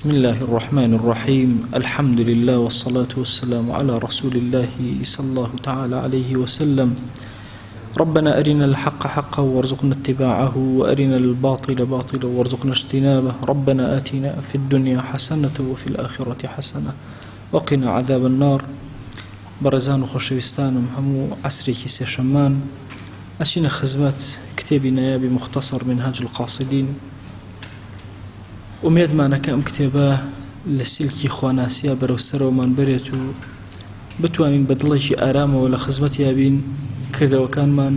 بسم الله الرحمن الرحيم الحمد لله والصلاة والسلام على رسول الله صلى الله تعالى عليه وسلم. ربنا أرنا الحق حقا وارزقنا اتباعه وأرنا الباطل باطلا وارزقنا اجتنابه. ربنا آتنا في الدنيا حسنة وفي الآخرة حسنة وقنا عذاب النار. برزان وخشوستان همو عسري كيسي شمان أشينا خزمات كتابي نيابي مختصر منهاج القاصدين. ومێدمانە کە ئەم کتێبە لە سیلکی خواناسیە بەرەو سەرەوەمان بێت و بتوانین بە دڵێکی ئارامەوە لە خزمەت یابین کردەوەکانمان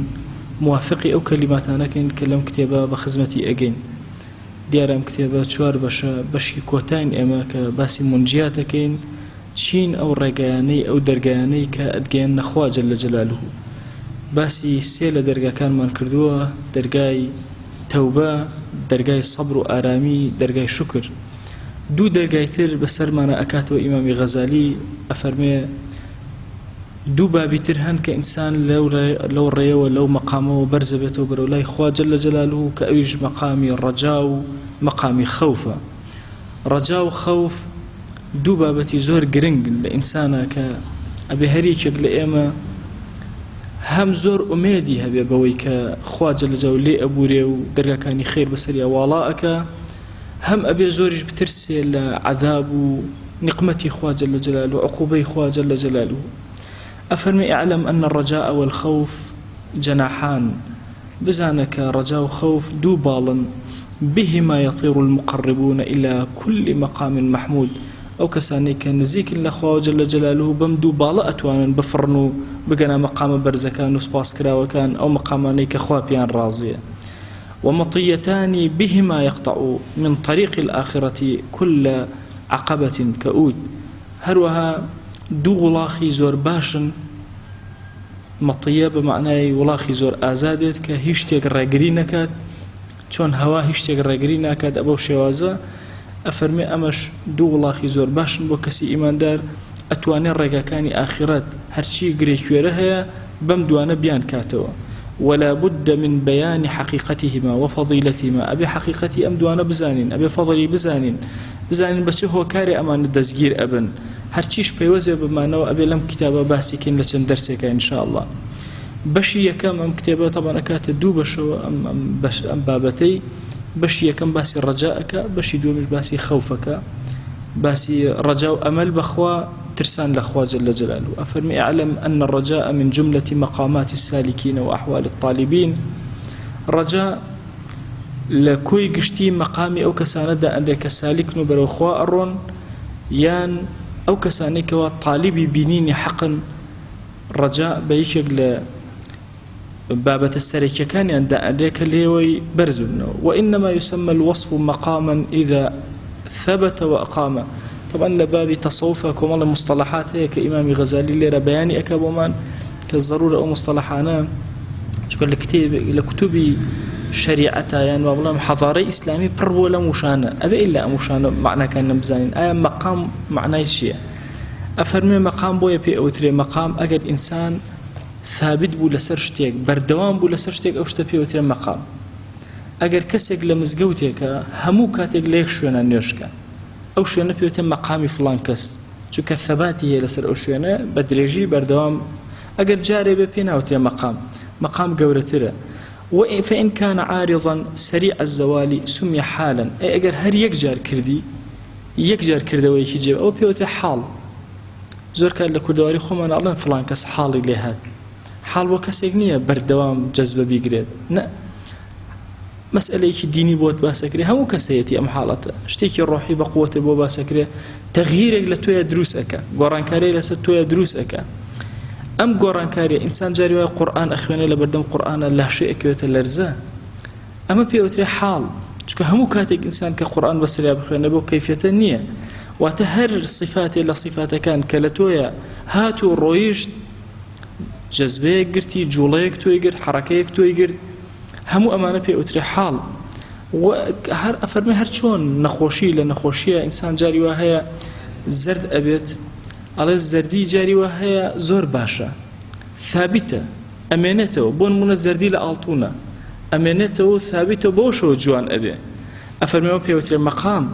موافقی ئەو کەلیماتانەکەین کە لەم کتێبە بە خزمەتی ئەگەین. دیارە ئەم کتێبە چوار بەشە، بەشی کۆتاین ئێمە کە باسی منجیاتەکەین، چین ئەو ڕێگایانەی ئەو دەرگایانەی کە ئەدگەیەنە خوا جەل جەلالوه. باسی سێ لە دەرگاکانمان کردووە: دەرگای تەوبە، دەرگای سەبر و ئارامی، دەرگای شکر. دوو دەرگای تر بەسەرمانە ئەکاتەوە ئیمامی غەزالی ئەفەرمێ دوو بابی تر هەن کە ئینسان لەو ڕێیەوە لەو مەقامەوە بەرزە بێتەوە بەرەو لای خوا جەل جەلالوه کە ئەویش مەقامی ڕەجا و مەقامی خەوفە. ڕەجا و خەوف دوو بابەتی زۆر گرنگ لە ئینسانە کە ئەبێ هەریەکێک لە ئێمە هەم زۆر ئومێدی هەبێ بەوەی کە خوا جەل جەلالوه لێ ئەبورێ و دەرگاکانی خێر بەسەریا واڵا ئەکا، هەم ئەبێ زۆریش بترسێ لە عەذاب و نقمەتی خوا جەل جەلالوه و عقوبەی خوا جەل جەلالوه. ئەفەرمێ اعلم أن الرجاء والخوف جناحان، بزانە کە ڕەجا و خەوف دوو باڵن، بهما يطير المقربون إلى كل مقام محمود. ئەو کەسانی کە نزیکن لە خوا جەل جەلالوه بەم دوو باڵە ئەتوانن بفڕن و بگەنە مەقامە بەرزەکان و سپاسکراوەکان، ئەو مەقامانەی کە خوا پێیان ڕازیە. ومطيتان بهما يقطع من طريق الآخرة كل عقبة كؤود. هەروەها دوو وڵاخی زۆر باشن، مەطیە بە معنای وڵاخی زۆر ئازادێت کە هیچ شتێک ڕێگری نەکات، چۆن هەوا هیچ شتێک ڕێگری ناکات. ئەبەو شێوازە ئەفەرمێ ئەمەش دوو وڵاخی زۆر باشن بۆ کەسی ئیماندار، ئەتوانێت ڕێگاکانی ئاخرەت هەرچی گرێکوێرە هەیە بەم دوانە بیان کاتەوە. ولا بد من بيان حقيقتهما وفضيلتهما. أبي حقيقتي أم دوانە بزانین، ئەبێ فەضلی بزانین بەچ هۆکاری ئەمانە دەستگیر ئەبن. هەرچیش پەیوەزێ بمانەوە ئەبێ لەم کتابە باسیکەین لە چەند دەرسێکە ئینشاءالله. بەشی یەکەم ئەم کتێبە تەبەن ئەکاتە دوو بەشەوە ئەم بابەتەی. بەشی یەکەم باسی ڕەجاءەکە، بەشی دووەمیش باسی خەوفەکە، باسی ڕەجا و ئەمەل بەخوا، ترسان لخوا جل جلاله. أفرمي أعلم أن الرجاء من جملة مقامات السالكين وأحوال الطالبين. رجاء لكوي قشتي مقامي أو كساندا أنك سالك نبرو خوا أرون يان أو كسانك والطالبي بنيني حقا. رجاء بيشق بابة السريكة كان عند أنك اللي برز منه. وإنما يسمى الوصف مقاما إذا ثبت وأقام. طبعا لبابي تصوفك ومال المصطلحات هي كإمام غزالي اللي ربياني أكابومان كالضرورة أو مصطلحانا شكرا لكتب شريعتها يعني والله حضاري إسلامي برب ولا مشانة أبي إلا مشانة معنى كان نبزانين مقام معنى الشيء. أفرمي مقام بويا بي أوتري مقام أجد إنسان ثابت بو لسرشتيك بردوام بو لسرشتيك أو شتبي أوتري مقام. أجر كسيك لمزجوتك همو كاتك ليك شونا نيوشكا ئەو شوێنە پێوتە مەقامی فڵان کەس، چونکە ثەباتی هەیە لەسەر ئەو شوێنە بە درێژی بەردەوام. ئەگەر جارێ بێ پێ ناوترێ مەقام گەورەترە. فإن كان عارضا سريع الزوال سمي حالا. ئەگەر هەر یەک جار کردی، یەک جار کردەوەیەکی جێ ئەو پێوترێ حاڵ. زۆر کات لە کوردەواری خۆمان ئەڵێن فڵان کەس حاڵی لێ هات. حاڵ بۆ کەسێک نییە بەردەوام جەزبە بیگرێت، نە، مسألة ديني بوت باسكري همو كسيتي أم حالته اشتكي روحي بقوة بو باسكري تغييرك لتويا دروس أكا قرآن كاري لستويا دروس أكا أم قرآن كاري إنسان جاري ويا قرآن أخواني لبردم قرآن الله شيء كيوت اللرزة أما بيوتري حال شكو همو كاتك إنسان كقرآن بس اللي أبخواني بو كيفية النية وتهر صفاتي لصفات كان كالتويا هاتو رويش جذبيك قرتي جوليك توي قرت حركيك توي قرت همو أمانة بيوتري حال. وهر أفرمي هر شون نخوشي لنخوشية إنسان جاري وهي زرد أبيت على الزردي جاري وهي زور باشا ثابتة أمانته بون من الزردي لألطونة أمانته ثابتة بوشو جوان أبي. أفرمي بيوتري مقام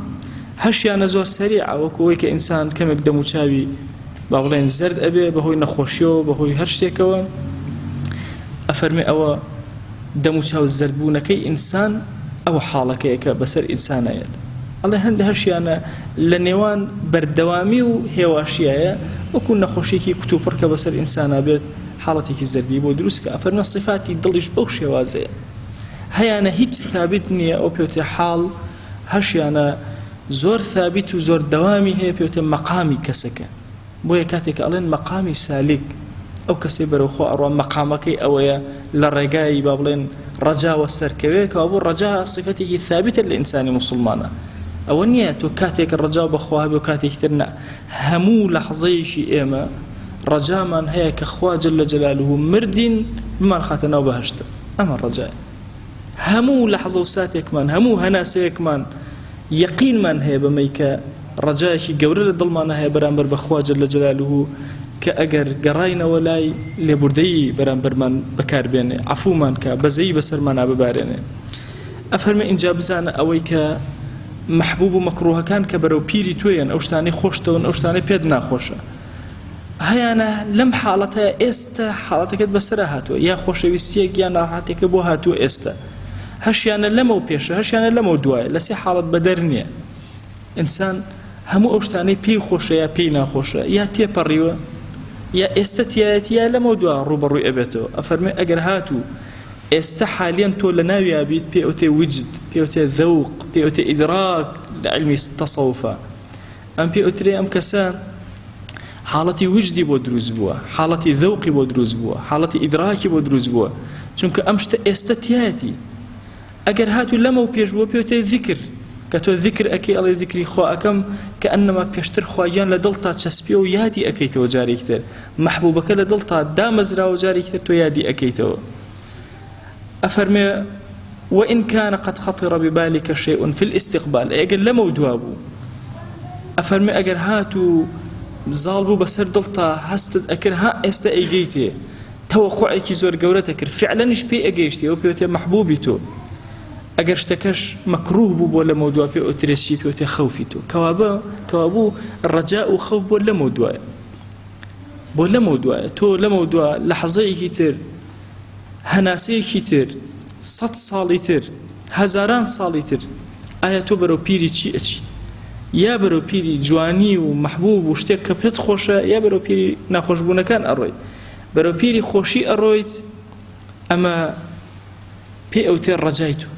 هەشیانە زۆر سەریع وەکەوەی کە ئینسان کەمێک دەم و چاوی با بڵێن زەرد ئەبێ بەهۆی نەخۆشیەوە بەهۆی هەر شتێکەوە ئەفەرمێ ئەوە دەم و چاو زەردبوونەکەی ئینسان ئەوە حاڵەکەیە کە بەسەر ئینسانایەت ئەڵێ هەندە هەشیانە لە نێوان بەردەوامی و هێواشیایە وەکو نەخۆشیێکی کتوپڕ کە بەسەر ئینسانە بێت حاڵەتێکی زەردی بۆ دروستکە ئەفەرمێ صفاتی دڵیش بەو شێوازەیە هەیانە هیچ ثابت نییە ئەو پێوتێ حاڵ هەشیانە زۆر ثابت و زۆر دەوامی هەیە پێوتێ مەقامی کەسەکە بۆیە کاتێک ئەڵێن مەقامی سالیک ئەو کەسێ بەرەوخۆ ئەڕۆ مەقامەکەی ئەوەیە لە ڕێگای با بڵێن ڕەجاوە سەرکەوێت کە بۆ ڕەجا صفەتێکی ثابتە لە ئینسانی موسڵمانە ئەوە نییە تۆ کاتێک ڕەجا بەخوا بێ و کاتێکی تر نە هەموو لەحظەیەکی ئێمە ڕەجامان هەیە کە خوا جەل جەلالوه مردین بمان خاتە ناو بەهەشتە ئەمە ڕەجایە هەموو لەحظە و ساتێکمان هەموو هەناسەیەکمان یەقینمان هەیە بەمەی کە ڕەجایەکی گەورە لە دڵمانە هەیە بەرامبەر بەخوا جەل جەلالوه کە ئەگەر گەڕاینەوە لای لێبوردەیی بەرامبەرمان بەکاربێنێ عەفومان کە بەزەیی بەسەرمانە ببارێنێ ئەفەرمێ ئینجا بزانە ئەوەی کە محبوب و مەکروهەکان کە بەرەو پیری تۆیان ئەو شتانەی خۆشتەون ئەو شتانەی پێت ناخۆشە هەیانە لەم حاڵەتە ئێستا حاڵەتەکەت بەسەرا هاتووە یا خۆشەویستیەک یا ناڕەحەتێکە بۆ هاتووە ئێستا هەشیانە لەمە و پێشە هەشیانە لەمە و دوایە لە سێ حاڵەت بەدەر نییە ئینسان هەموو ئەو شتانەی پێی خۆشە یا پێی ناخۆشە یا تێپەڕیوە یا ئێستا تایەتی یا لەمە و دوای ڕوبەڕووی ئەبێتەوە ئەفەرمێ ئەگەر هاتوو ئێستا حالیان تۆ لە ناویا بیت پێوتێ وجد پێوتێ ذەوق پێوتێ ئیدراک لە علمی تەسەوفە ئەم پێوترێ ئەم کەسە حاڵەتی وجدی بۆ دروست بووە حاڵەتی ذەوقی بۆ دروست بووە حاڵەتی ئیدراکی بۆ دروست بووە چونکە ئەم شتە ئێستا تایەتی ئەگەر هاتوو لەمە و پێش بووە پێوتێ ذیکر کە تۆ ذیکر ئەکەی ئەڵێ ذیکری خوا ئەکەم کە ئەنەما پێشتر خواگیان لە دڵتا چەسپێ و یادی ئەکەیتەوە جارێکتر محبوبەکە لە دڵتا دامەزراوە جارێکتر تۆ یادی ئەکەیتەوە ئەفەرمێ وإن كان قد خطر ببالك شيء في الاستقبال ئەگەر لەمە و دوا بوو ئەفەرمێ ئەگەر هاتوو زاڵ بوو بەسەر دڵتا هەستت ئەکرد ها ئێستا ئەیگەیتێ تەوەقوعێکی زۆر گەورەتە کرد فعلەنیش پێی ئەگەیشتێ ئەو پێوتێ محبوبی تۆ ئەگەر شتەکەش مەکروه بوو بۆ لەمە و دوای پێ ئۆترێشی پێوتێ خەوفی تۆ کەوابوو ڕەجا و خەوف بۆ لەمە و دوایە بۆ لەمە و دوایە تۆ لەمە و دوای لەحظەیەکی تر هەناسەیەکی تر 100 ساڵی تر هەزاران ساڵی تر ئایا تۆ بەرەو پیری چی ئەچی یا بەرەو پیری جوانی و محبوب و شتێک کە پێت خۆشە یا بەرەو پیری ناخۆشبوونەکان ئەڕۆیت بەرەو پیری خۆشی ئەڕۆیت ئەمە پێ ئەوتێ ڕەجای تۆ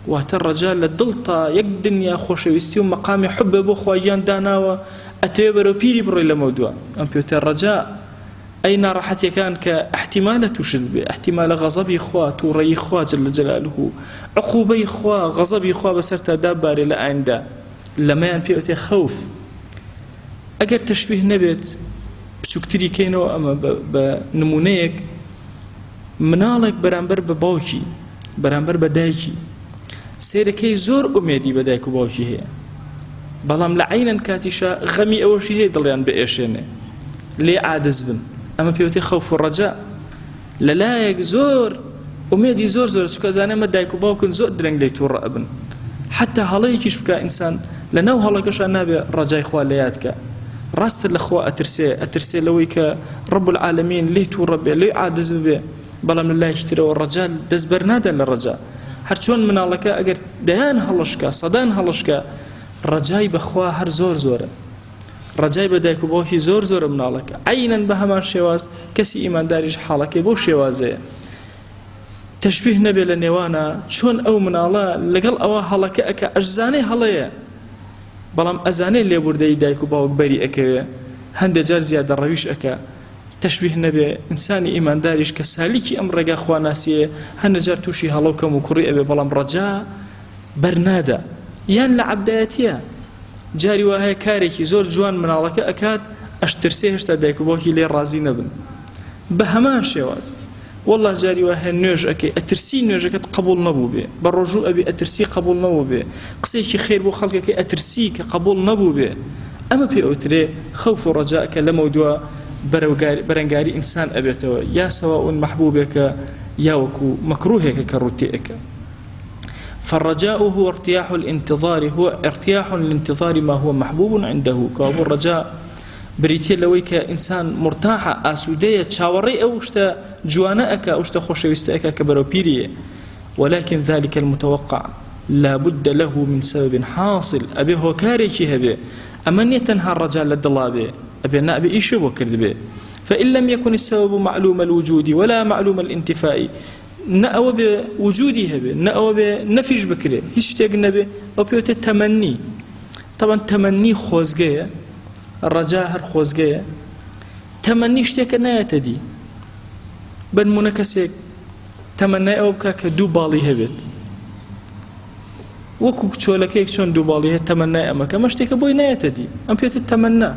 واتە ڕەجا لە دڵتا یەک دنیا خۆشەویستی و مەقامی حوبە بۆ خواگیان داناوە ئەتەوێ بەرەو پیری بڕۆی لەمە دووە ئەم پێوتێ ڕەجا ئەی ناڕەحەتیەکان کە احتیمالە تووشت بێ احتیمالە غەزەبی خوا تووڕەیی خوا جەل جەلالوه عقوبەی خوا غەزەبی خوا بەسەر تا دابارێ لە ئایندا لەمەیان پێوتێ خەوف ئەگەر تەشبیه نەبێت بچووکتری کەینەوە ئەمە بە نمونەیەک مناڵێک بەرامبەر بە باوکی بەرامبەر بە دایکی سێرەکەی زۆر ئومێدی بە دایک و باوکی هەیە بەڵام لە عینەن کاتیشە غەمی ئەوەشی هەیە دڵیان بئێشێنێ لێ عادز بن ئەمە پێوتێ خەوف و ڕەجا لەلایەک زۆر ئومێدی زۆر چونکە زانێمە دایک و باوکن زۆر درەنگ لێی تووڕە ئەبن حتى هەڵەیەکیش بکە ئینسان لە ناو هەڵەکەشان نابێ ڕەجای خوا لە یادکە ڕاستە لە خوا ئەترسێ لەوەی کە ڕەب العالەمین لێی تووڕە بێ لێی عادز ببێ بەڵام لە لایەکی ترەوە ڕەجا دەست بەر نادەن لە ڕەجا هەرچۆن مناڵەکە ئەگەر دەیان هەڵەشکە سەدان هەڵەشکە ڕەجای بەخوا هەر زۆرە ڕەجای بە دایک و باوکی زۆرە مناڵەکە عینەن بە هەمان شێواز کەسی ئیمانداریش حاڵەکەی بۆ شێوازەیە تەشبیه نەبێ لە نێوانە چۆن ئەو مناڵە لەگەڵ ئەوە هەڵەکە ئەکە ئەشزانەی هەڵەیە بەڵام ئەزانەی لێبوردەی دایک و باوک بەری ئەکەوێ هەندێک جار زیادە ڕەویش ئەکە تەشبیه نەبێ ئینسانی ئیمانداریش کە سالیکی ئەم ڕێگا خواناسیە هەندێک جار تووشی هەڵەوکەم و کوڕی ئەبێ بەڵام ڕەجا بەرنادە یان لە عەبدایەتیە جاری وهەیە کارێکی زۆر جوان مناڵەکە ئەکات ئەشترسێ هێشتا دایک و باوکی لێ ڕازی نەبن بە هەمان شێواز والله جاری وهەیە نوێژ ئەکەی ئەترسی نوێژەکەت قبول نەبوو بێ بە ڕۆژوو ئەبێ ئەترسی قبول نەبوو بێ قسەیەکی خێر بۆ خەڵکەکەی ئەترسی کە قبول نەبوو بێ ئەمە پێ ئەوترێ خەوف و ڕەجا کە لەمە دووە بەرەنگاری ئینسان ئەبێتەوە یا سەواء محبوبێکە یا وەکو مەکروهێکە کە ڕوتێ ئەکە فالرجاء هو ارتياح الانتظار، هو ارتياح لانتظار ما هو محبوب عنده. كابو الرجاء بريتي لويك إنسان مرتاح أسودية شاوري أو شتا جوانأك أو شتا خوشويستأك كبرو بيريه، ولكن ذلك المتوقع لا بد له من سبب حاصل. أبي هو كاريكي هبه أمن يتنهى الرجاء للدلابه أبي نأبي إيش وكرد به. فإن لم يكن السبب معلوم الوجود ولا معلوم الانتفاء نأوى بوجوده به، نأوى بنفيش بكره هيش تقنا به أو بيوت التمني. طبعا تمني خوزقية، الرجاء هر خوزقية، تمني اشتيك نايتدي بن منكسك تمني أو بكا كدو بالي هبت وكو تشولكيك شون دو بالي تمني أمك أما اشتيك بوي نايتدي أم بيوت التمنى.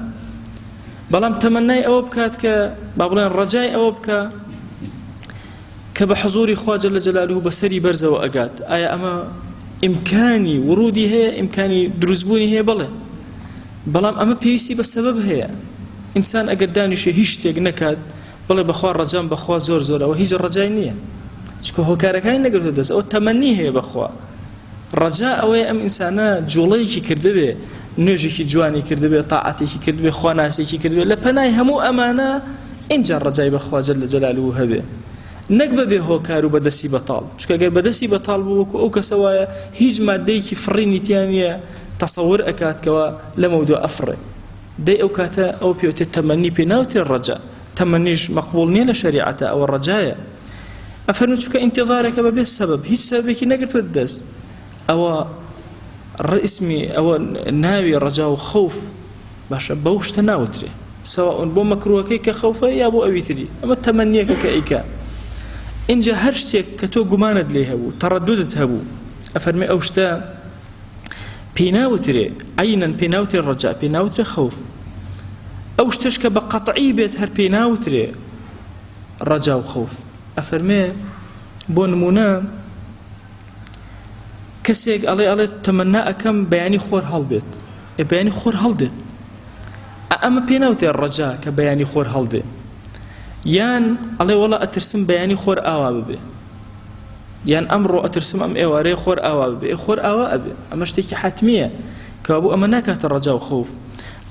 بلام تمني أو بكات كبابلين الرجاء أو بكا كبحضور خوا جل جلاله بسري برزة وأقات آية أما إمكاني ورودي هي إمكاني درزبوني هي بلام أما بيسي بسبب هي إنسان أقداني شيء هيشتيق نكاد بلا بخوا الرجاء بخوا زور زور وهيج الرجاء نية شكو هو كاركاين نقدر تدس أو تمني هي بخوا رجاء أو أم إنسانا جوليكي كردبه نوجيكي جواني كردبه طاعتيكي كردبه خواناسيكي كردبه لبناي همو أمانة إنجا الرجاء بخوا جل جلاله هبه نقبه به هو كارو بدسي بطال شكو أقر بدسي بطال بوكو أو كسوايا هيج ماديكي فريني تيانية تصور أكاد كوا لموضوع أفري دي أو كاتا أو بيوت التمني بناوت الرجاء تمنيش مقبولني لشريعة أو الرجاية أفرنو شكو انتظارك ببه السبب هيج سببك نقر تودس أو الرئيسمي أو ناوي رجاء وخوف باش بوش تناوتري سواء بو مكروه كيك خوفه يا بو أويتري أما التمنية كيكا إن جا هرشتك كتو قماند ليه هبو ترددت هبو أفرمي أوشتا بيناوتري عينا بيناوتري الرجاء بيناوتري خوف أوشتشك بقطعي بيت هر بيناوتري رجاء وخوف أفرمي بو نمونا كسيك علي تمنى أكم بياني خور هالبيت بياني خور هالدت أما بيناوتري الرجاء كبياني خور هالدت يان الله والله أترسم بياني خور آواب به يان أمره أترسم أم إيواري خور آواب به خور آواب به أما اشتكي حتمية كابو أما ناكات الرجاء وخوف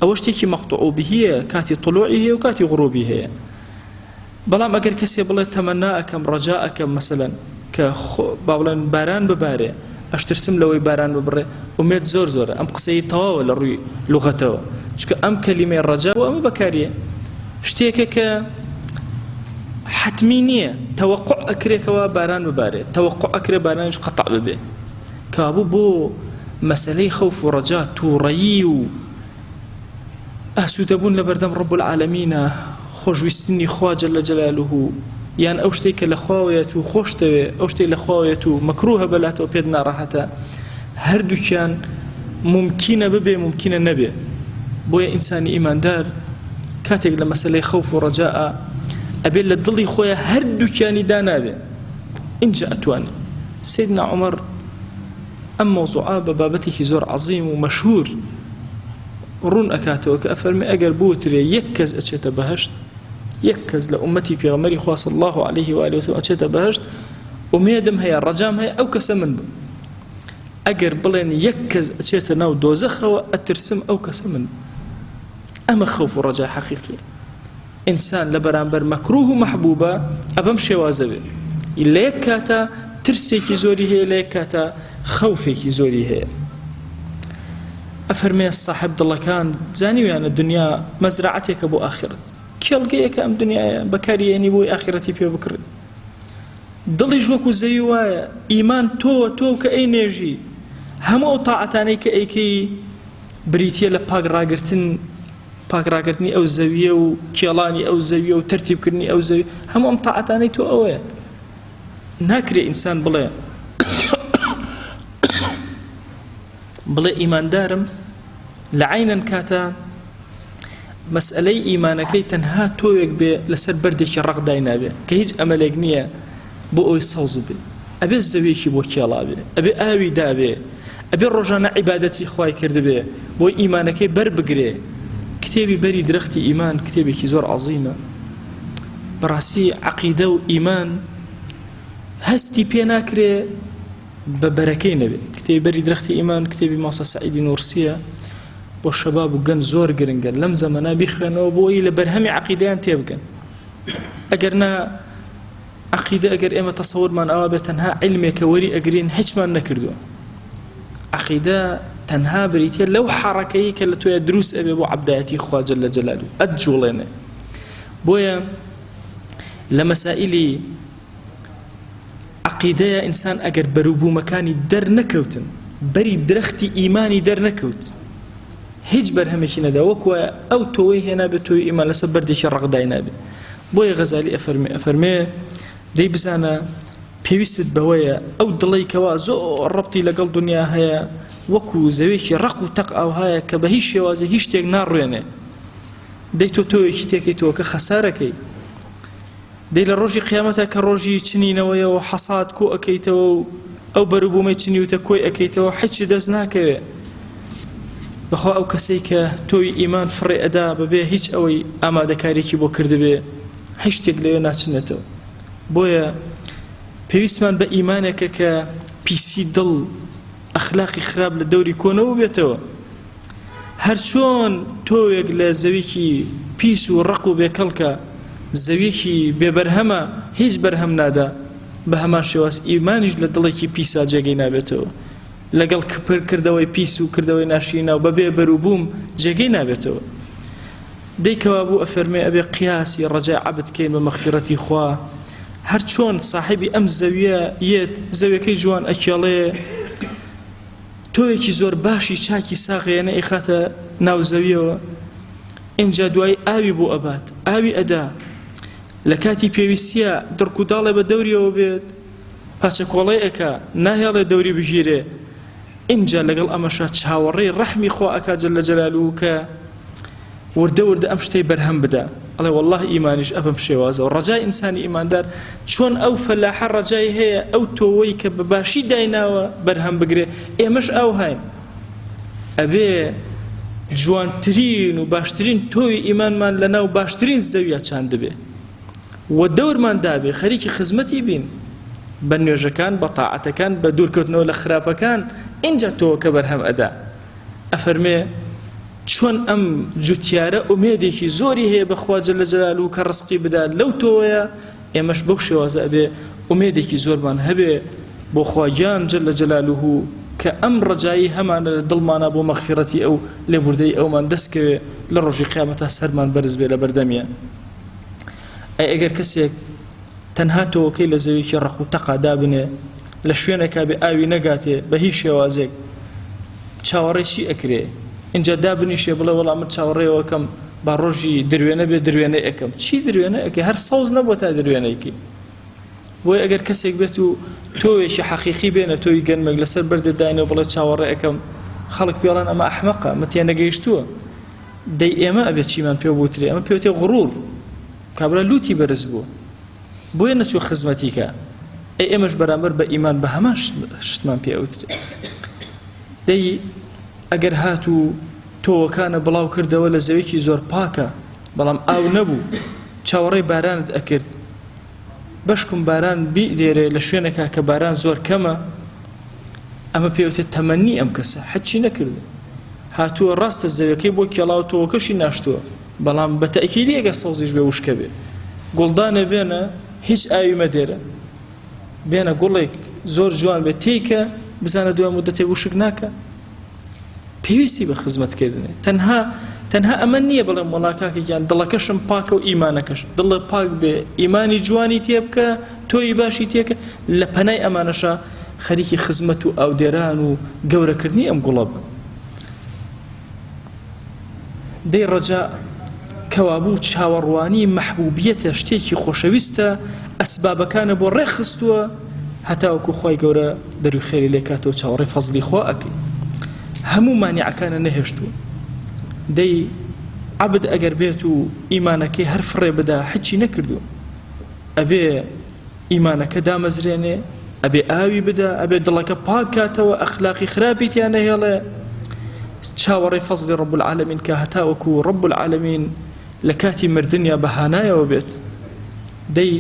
أو اشتكي مقطوع به كاتي طلوعه وكاتي غروبه بلام أقر كسي بالله تمناءكم رجاءكم مثلا كبابلان باران بباري أشترسم لوي باران ببري وميت زور زور أم قصي طواول الروي لغته شكا أم كلمة الرجاء وأم بكارية اشتكي حتمينية توقع أكري كوا باران بباري توقع أكري باران قطع ببه كابو بو مسألة خوف ورجاء توريو أسودبون لبردم رب العالمين خوشويستني خوا جل جلاله يعني أوشتيك لخوايته خوشتوي أوشتي لخوايته مكروه بلاته وبيدنا راحته هردو كان ممكنة ببه ممكنة نبه بويا إنساني إيمان دار كاتق لمسألة خوف ورجاء أبي للضلي خويا هردو كاني دانابه إن جاءتواني سيدنا عمر أم موضوعا ببابته زور عظيم ومشهور رون أكاتو كأفرمي أقر بوتري يكز أشيت بهشت يكز لأمتي في غمري خواه صلى الله عليه وآله وسلم أشيت بهشت وميدم هي الرجام هي أو كسمن أقر بلين يكز أشيت ناو دوزخ وأترسم أو كسمن أما خوف ورجاء حقيقي إنسان لبرانبر مكروه محبوبة أبمشي وازبه إليكاتا ترسيكي زوري هي إليكاتا خوفيكي زوري هي أفرمي الصاحب الله كان زاني يعني الدنيا مزرعتك أبو آخرت كيلقيك أم دنيا بكاري يعني بو آخرتي بيو بكري ضلي جوكو زيوايا إيمان تو كأين يجي همو طاعتاني كأيكي بريتيا لباق راقرتن باك راكرتني أو زاوية وكيلاني أو زاوية وترتيب كرني أو زاوية هم أمطاعتاني تو أوه ناكري إنسان بلا إيمان دارم لعينا كاتا مسألة إيمانكي تنها تويك بي لسر بردك الرق داينا بي كهيج أمليك نية بو يصوزو بي أبي الزاوية بو كيلا بي أبي آوي دا بي أبي الرجانا عبادتي خواي كرد بي بو إيمانكي بربقري كتابي بري درختي إيمان كتابي كيزور عظيمة براسي عقيدة وإيمان هستي بيناكري ببركي نبي كتابي بري درختي إيمان كتابي ماسا سعيد نورسية والشباب وقن زور قرنقن لم زمنا بيخنوا بوي لبرهمي عقيدان تيبقن أقرنا عقيدة أقر إما تصور من أوابة تنها علمي كوري أقرين حيش ما نكردو عقيدة تنها بريتيا لو حركي كالتو يدروس أبي أبو عبداتي خوا جل جلاله أجولنا بويا لمسائلي عقيدة إنسان أقر بروبو مكاني در نكوتن بري درختي إيماني در نكوت هیچ برهمشی ندا وەکوە ئەو تۆی هێنا بێت تۆی ئیمان لەسەر بەردێکی ڕەقدای نابێت بۆیە غەزالی ئەفەرمێ دەی بزانە پێویستت بەوەیە ئەو دڵی کەوا زۆر ڕەبتی لەگەڵ دنیا هەیە وەکو زەوێکی ڕق و تەق ئاو هەیە کە بە هیچ شێوازە هیچ شتێک ناڕوێنێ دەی تۆ تۆیەکی تێکەیتەوە کە خەسارەکەی دەی لە ڕۆژی قیامەتە کە ڕۆژی چنینەوەیەوە حەساد کۆ ئەەکەیتەوە و ئەو بەروبوومەی چنیوتە کۆی ئەەکەیتەوە هیچی دەست ناکەوێت بەخوا ئەو کەسەی کە تۆی ئیمان فڕێ ئەدا بەبێ هیچ ئەوەی ئامادەکارێکی بۆ کردبێ هیچ شتێک لەوێ ناچنێتەوە بۆیە پێویستمان بە ئیمانێکە کە پیسی دڵ ئەخلاقی خراپ لە دەوری کۆنەوە بێتەوە هەر چۆن تۆیەک لە زەویکی پیس و ڕق و بێکەڵکە زەویەکی بێبەرهەمە هیچ بەرهەم نادا بە هەمان شێواز ئیمانیش لە دڵێکی پیسا جێگەی نابێتەوە لەگەڵ کردەوەی پیس و کردەوەی ناشینا و بەبێ بەروبووم جێگەی نابێتەوە دەیکەوا بوو ئەفەرمێ ئەبێ قیاسی ڕەجای عەبد کەین بە مەغفیرەتی خوا هەر چۆن صاحبی ئەم زەویە یەت زەویەکەی جوان ئەکێڵێ تۆیەکی زۆر باشی چاکی ساغێنە ئیخاتە ناو زەویەوە ئینجا دوای ئاوی بۆ ئەبات ئاوی ئەدا لە کاتی پێویستیە دڕکوداڵێ بە دەوریەوە بێت پاچە کۆڵەی ئەکا ناهێڵێ دەوری بژیرێ اینجا لەگەڵ ئەمەشە چاوەڕێی ڕەحمی خوا ئەکا جەل جەلالوهو کە وردە وردە ئەم شتەی بەرهەم بدە ئەڵێ والله ئیمانیش ئەبم شێوازە و ڕەجای ئینسانی ئیماندار چۆن ئەو فەلاحە ڕەجای هەیە ئەو تۆوەی کە بەباشی دایناوە بەرهەم بگرێ ئێمەش ئەو هاین ئەبێ جوانترین و باشترین تۆی ئیمانمان لەناو باشترین زەویە چاند دەبێ و دەورمان دابێ خەریکی خزمەتی بین بە نوێژەکان بە تاعەتەکان بە دوورکەوتنەوە لە خراپەکان اینجا تۆ کە بەرهەم ئەدا ئەفەرمێ چۆن ئەم جوتیارە ئومێدێکی زۆری هەیە بەخوا جەل جەلالوهو کە ڕزقی بدا لەو تۆیە ئێمەش بەو شێوازە ئەبێ ئومێدێکی زۆرمان هەبێ بۆ خواگیان جەل جەلالوهو کە ئەم ڕەجایی هەمانە لە دڵمانە بۆ مەغفیرەتی ئەو لێبوردەی ئەومان دەستکەوێ لە ڕۆژی قیامەتە سەرمان بەرز بێ لە بەردەمیە ئەگەر کەسێک تەنها تۆکەی لە زەویکی ڕق و تەقا دابنێ لە شوێنێکا بێ ئاوی نەگاتێ بە هیچ شێوازێک چاوەڕێکی ئەکرێ اینجا دابنیشێ بڵێ وەڵام من چاوەڕێەوەکەم با ڕۆژی دروێنە بێ دروێنە ئەەکەم چی دروێنە ئەکە هەر سەوز نەبووە تا دروێنەیەکی بۆی ئەگەر کەسێک بێت و تۆوێکی حەقیقی بێنە تۆی گەنمێک لەسەر بەردەداینەوە بڵێ چاوەڕێ ئەەکەم خەڵک پێڵێن ئەمە ئەحمەقە مەتیان نەگەیشتووە دەی ئێمە ئەبێت چیمان پێ بوترێ ئەمە پێوتێ غڕور کابرا لوتی بەرز بوو بۆیە نەچوو خزمەتیکە ئێمەش بەرامبەر بە ئیمان بە هەمان شتمان پێ ئەوترێ دەی ئەگەر هات و تۆوەکانە بڵاو کردەوە لە زەویکی زۆر پاکە بەڵام ئاو نەبوو چاوەڕێی بارانت ئەکرد بەشکم باران بیدێرێ لە شوێنێکا کە باران زۆر کەمە ئەمە پێوتێت تەمەنی ئەم کەسە حەچی نەکردو هاتووە ڕاستە زەویەکەی بۆ کێڵاو تۆوەکەشی ناشتووە بەڵام بە تەئکیدی ئەگەر سەوزیش بێ وشکە بێ گوڵدانە بێنە هیچ ئاوی مەدێرە بێنە گوڵێک زۆر جوان بێت تێیکە بزانە دوای مودەتێ وشک ناکە پێویستی بە خزمەتکردنێ تەنها ئەمە نییە بڵێم وەڵا کاکەگیان دڵەکەشم پاکە و ئیمانەکەش دڵە پاک بێ ئیمانی جوانی تێ بکە تۆی باشی تێکە لە پەنای ئەمانەشە خەریکی خزمەت و ئاودێران و گەورەکردنی ئەم گوڵە بن دەی ڕەجا کەوابوو چاوەڕوانی مەحبوبیەتە شتێکی خۆشەویستە ئەسبابەکانە بۆ ڕێخستووە هەتاوەکو خۆی گەورە دەروی خێری لێکاتەوە چاوەڕێی فەزلی خوا ئەکەی هەموو مانیعەکانە نەهێشتووە دەی عەبد ئەگەر بێت و ئیمانەکەی هەر فڕێ بدا حچی نەکردو ئەبێ ئیمانەکە دامەزرێنێ ئەبێ ئاوی بدا ئەبێ دڵەکە پاک کاتەوە ئەخلاقی خراپی تیان نەهێڵێ چاوەڕێی فەزلی ڕەب العالەمین کە هەتاوەکو ڕەب العالەمین لە کاتی مردنیا بەهانایەوە بێت دەی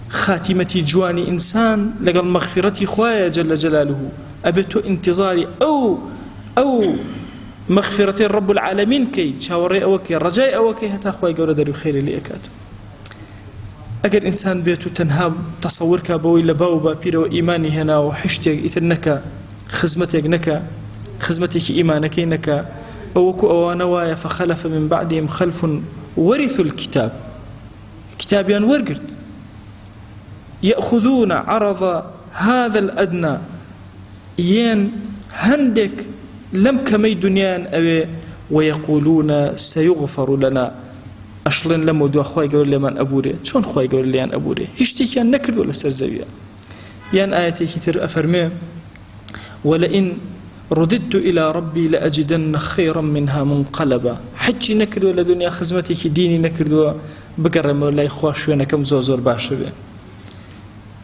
خاتمة جواني إنسان لقى مغفرتي خوايا جل جلاله أبيت انتظاري أو مغفرة رب العالمين كي شاوري أوكي رجاء أوكي هتا خواي قورا داري خير لي أكاتو أجر إنسان بيتو تنهاب تصورك بوي لباوبا بيرو إيماني هنا وحشتك إثنك خزمتك نكا خزمتك إيمانك نكا أوكو أوانوايا فخلف من بعدهم خلف ورثوا الكتاب كتاب ورقرد يأخذون عرض هذا الأدنى ين هندك لم كمي دنيان أبي ويقولون سيغفر لنا أشلن لم دو أخوي يقول لي من أبوري شون أخوي يقول لي أن أبوري هشتي كان نكرد ولا سرزوية ين آياتي كثير أفرمي ولئن رددت إلى ربي لأجدن خيرا منها منقلبا حجي نكرد ولا دنيا خزمتي ديني نكرد بقرم ولا إخوة شوينا كم زور باشا به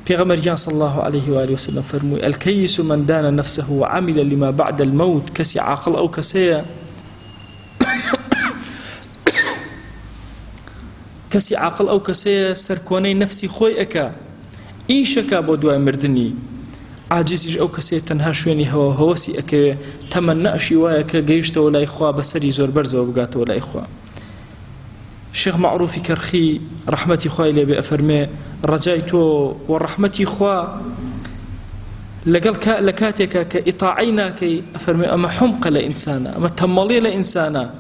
پیغمبر صلى الله عليه وآله وسلم فرموي الكيس من دان نفسه وعمل لما بعد الموت كسي عاقل أو كسي كسي عاقل أو كسي سركوني نفسي خوي أكا إيشكا بودوا مردني عاجزيج أو كسي تنها شويني هوسي أكا تمنى شوايا كجيشت ولا إخوة بسري زور برزة وبقات ولا إخوة الشيخ معروف كرخي رحمتي خوي لي بأفرمي رجايتو ورحمتي خوا لقل لكاتك كإطاعينا كي أفرمي أما حمق لإنسانا أما تمالي لإنسانا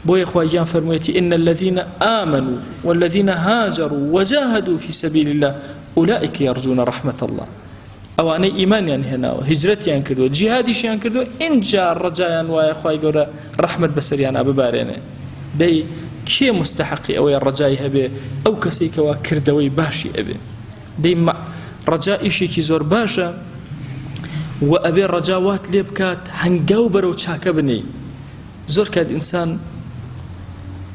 بوي خواجان فرميتي إن الذين آمنوا والذين هاجروا وجاهدوا في سبيل الله أولئك يرجون رحمة الله أو أنا إيماني يعني هنا هجرتي يعني كردو جهادي يعني كردو إن جاء الرجايان ويا خواي قول رحمة بسريان أبو باريني دي كي مستحقي أو الرجاء هبه أو كسيك وكردوي باشي أبي دي رجاء إشي زور باشا وأبي الرجاوات ليبكات هنقاو برو تشاك بني زور كاد إنسان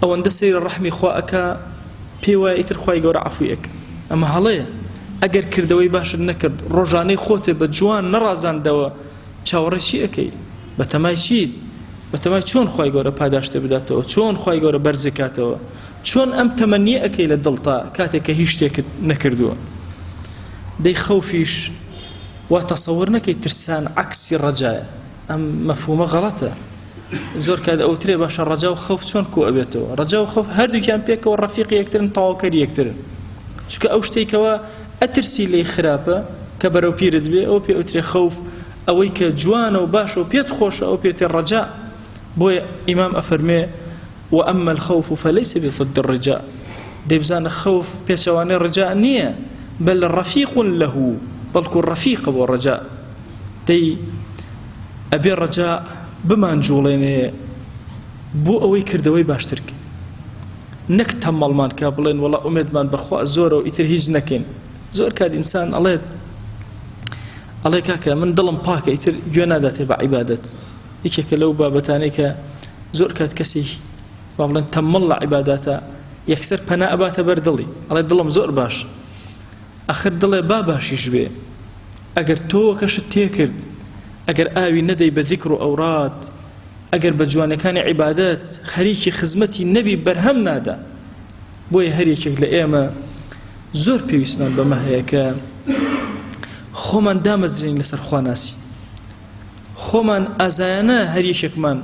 أو أن دسير الرحمي خواك بيوا إتر خواي قور عفويك أما هلايا أجر كردوي باشا نكرد رجاني خوته بجوان نرازان دوا تشاوري شي أكي بتماي شيد بتماي چون خوای گور پاداشته بداتو چون خوای گور برزکاتو چون ام تمنی اکی لدلتا کاتک هیچ تک نکردو دی خوفیش وتصورنا كي ترسان عكس الرجاء ام مفهومه غلطه زور كاد او تري باش الرجاء وخوف شلون كو ابيتو رجاء وخوف هردو كان بيك والرفيق يكتر طاوكر يكتر شك اوشتي كوا اترسي لي خرابه كبرو بيرد بي او بي اوتري خوف اويك جوان وباش وبيت خوش او بيت الرجاء بوي إمام أفرمي وأما الخوف فليس بضد الرجاء ديبزان خوف بيشواني الرجاء نية بل رفيق له بل كن رفيق بالرجاء دي أبي الرجاء بما نجولين بو أوي كردوي باشترك نك تمال مان كابلين ولا أمد مان بخوا زور وإتر هيج نكين زور كاد إنسان الله كاكا من ظلم باك إتر ينادى تبع عبادة يكيك لو بابتانيك زور كاد كسي والله تملا عباداته يكسر بناء بات بردلي الله ظلم زور باش آخر دلي باباش يشبه اگر تو كش تيكرد اگر آوي ندي بذكر أوراد اگر بجواني كان عبادات خريكي خزمتي النبي برهم نادا بوي هريكك لأيما زور بيسمان بمهيك خومن دامزرين لسر خواناسي خومن أزانا هريشك من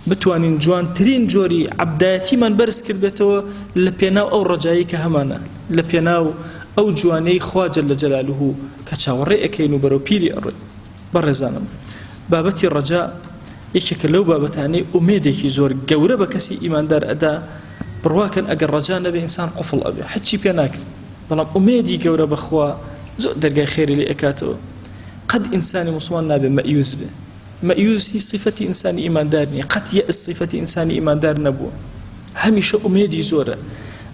بتوانين جوان ترين جوري عبداتي من برس كربتو لبيناو أو رجائي كهمانا لبيناو أو جواني خوا جل جلاله كشاوري أكينو برو بيري أري برزانم بابتي الرجاء يكيك لو بابتاني أميديكي زور قورة بكسي إيمان دار أدا برواكن أقر رجاء نبي إنسان قفل أبي حتشي بيناكل بلام أميدي قورة بخوا زور درقاي خيري لأكاتو قد إنساني مسلمان نابي مأيوز به مأيوز هي صفة إنسان إيمان دارني قد يأس صفة إنسان إيمان دار نبوه هميشه أميدي زورة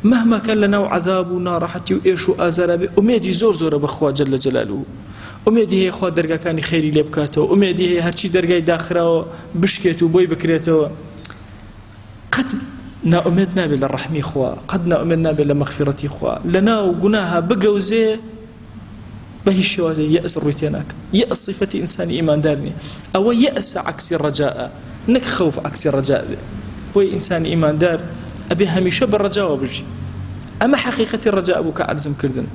مهما كان لنا عذاب ونار حتى وإيش وآزار به أميدي زور بخوا جل جلاله أميدي هي خوا درجة كان خيري لبكاته أميدي هي هرشي درجة داخله بشكته وبوي بكريته قد نا أمدنا بالرحمة خوا قد نا أمدنا بالمغفرة خوا لنا وجناها بجوزه بهي الشوازي يأس الروتيناك يأس صفة إنسان إيمان دارني أو يأس عكس الرجاء نك خوف عكس الرجاء بوي إنسان إيمان دار أبي هميشه بالرجاء وبجي أما حقيقة الرجاء أبوك عرزم كردن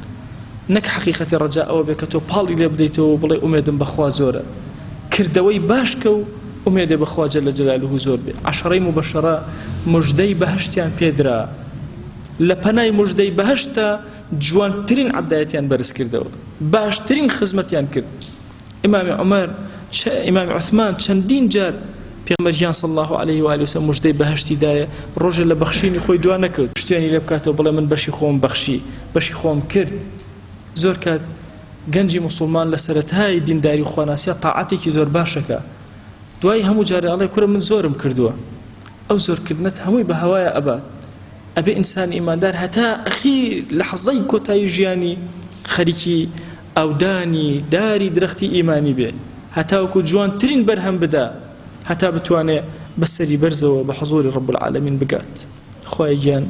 نەک حەقیقەتی ڕەجا ئەوە بێ کە تۆ پاڵی لێ بدەیتەوە بڵێ ئومێدم بەخوا زۆرە کردەوەی باشکە و ئومێدێ بەخوا جەلە جەلالوهو زۆر بێ عەشەرەی مبەشەرە موژدەی بەهەشتیان پێدرا لە پەنای موژدەی بەهەشتە جوانترین عەبدایەتیان بەرز کردەوە باشترین خزمەتیان کرد ئیمامی عومەر ئیمامی عوثمان چەندین جار پێغەمبەریان صلی الله عليه و آله وسلم موژدەی بەهەشتی دایە ڕۆژێ لە بەخشینی خۆی دوا نەکەوت پشتیوانی لێ بکاتەوە بڵێ من بەشی خۆم بەخشی بەشی خۆم کرد زۆر کات گەنجی موسڵمان لە سەرەتای دینداری و خواناسیە تاعاتێکی زۆر باشەکە دوای هەموو جارێ ئەڵێ کورە من زۆرم کردووە ئەو زۆرکردنت هەمووی بە هەوایە ئەبات ئەبێ ئینسانی ئیماندار هەتا ئەخیر لەحەزەی کۆتایی ژیانی خەریکی ئەودانی داری درەختی ئیمانی بێ هەتاوەکو جوانترین بەرهەم بدا هەتا بتوانێ بەسەری بەرزەوە بە حەزوری ڕەب العالەمین بگات خوای گیان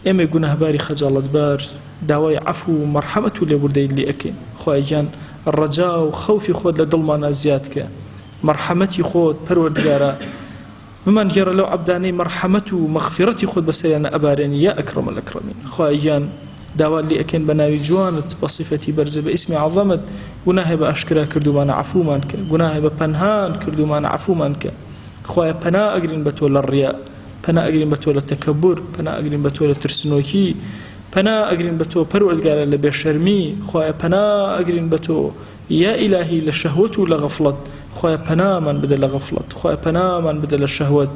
ئێمە گوناهباری خەجاڵەتبار داوای عەفو و مەرحەمەت و لێبوردەی لێ ئەکەین خوای گیان ڕەجا و خەوفی خۆت لە دڵمانە زیاد کە مەرحەمەتی خۆت پەروەردگارە بمان گێڕە لەو عەبدانەی مەرحەمەت و مەغفیرەتی خۆت بەسەریانە ئەبارێنی یا ئەکرەم الئەکرەمین خوای گیان داوا لێ ئەکەین بە ناوی جوانت بە صیفەتی بەرزە بە ئیسمی عەظەمت گوناهێ بە ئاشکرا کردومانە عەفومان کە گوناهێ بە پەنهان کردومانە عەفومان کە خوایە پەنا ئەگرین بە تۆ لە ڕیا پەنا ئەگرین بە تۆ لە تەکەبور پەنا ئەگرین بە تۆ لە ترسنۆکی پەنا ئەگرین بە تۆ پەروەردگارە لە بێشەرمی خوایە پەنا ئەگرین بە تۆ یا ئیلاهی لە شەهوەت و لە غەفڵەت خوایە پەنامان بدە لە غەفڵەت خوایە پەنامان بدە لە شەهوەت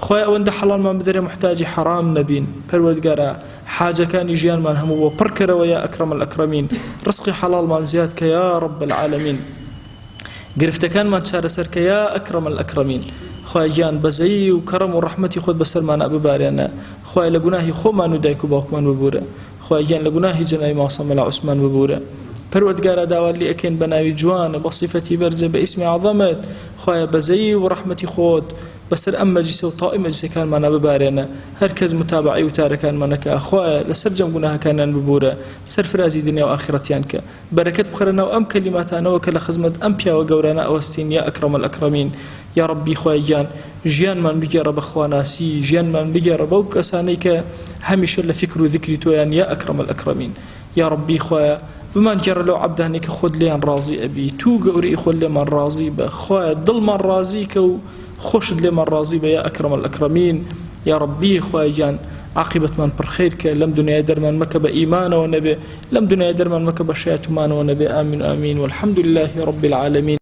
خوای ئەوەندە حەڵالمان بدەرێ محتاجی حەرام نەبین پەروەردگارە حاجەکانی ژیانمان هەموو بۆ پڕ کەرەوە یا ئەکرەم الئەکرەمین ڕزقی حەڵالمان زیاد کە یا ڕەب العالەمین گرفتەکانمان چارەسەر کە یا ئەکرەم الئەکرەمین خوای گیان بەزەیی و کەڕەم و ڕەحمەتی خۆت بەسەرمانە ببارێنە خوای لە گوناهی خۆمان و دایک و باوکمان ببورە خوای گیان لە گوناهی جەنای ماسە مەلا عوسمان ببورە پەروەردگارە داوا لێ ئەکەین بە ناوی جوانە بە صیفەتی بەرزە بە ئیسمی عەظەمت خوایە بەزەیی و ڕەحمەتی خۆت بەسەر ئەم مەجلیسە و تائی مەجلیسەکانمانە ببارێنە هەر کەس متابعی وتارەکانمانەکە خوایە لەسەر جەم گوناهەکانیان ببورە سەرفرازی دنیا و ئاخرەتیان کە بەرەکەت بخەرە ناو ئەم کەلیماتانەوە کە لە خزمەت ئەم پیاوە گەورانە ئەوەستین یا ئەکرەم الئەکرەمین یا ڕەبی خوای گیان ژیانمان بگێڕە بە خواناسی ژیانمان بگێڕە بەو کەسانەی کە هەمیشە لە فکر و ذکری تۆیان یا ئەکرەم الئەکرەمین یا ڕەبی خوایە بمان گێڕە لەو عەبدانەی کە خۆت لێیان ڕازی ئەبی تو گەورەی خۆت لێمان ڕازی بە خوایە دڵمان ڕازی کە و خۆشت لێمان ڕازی بە یا ئەکرەم الئەکرەمین یا ڕەبی خوای گیان عاقبەتمان پڕخەیر کە لەم دنیای دەرمان مەکە بە ئیمانەوە نەبێ لەم دنیای دەرمان مەکە بە شایەتمانەوە نەبێ ئامین ئامین والحەمدولله رب العالمین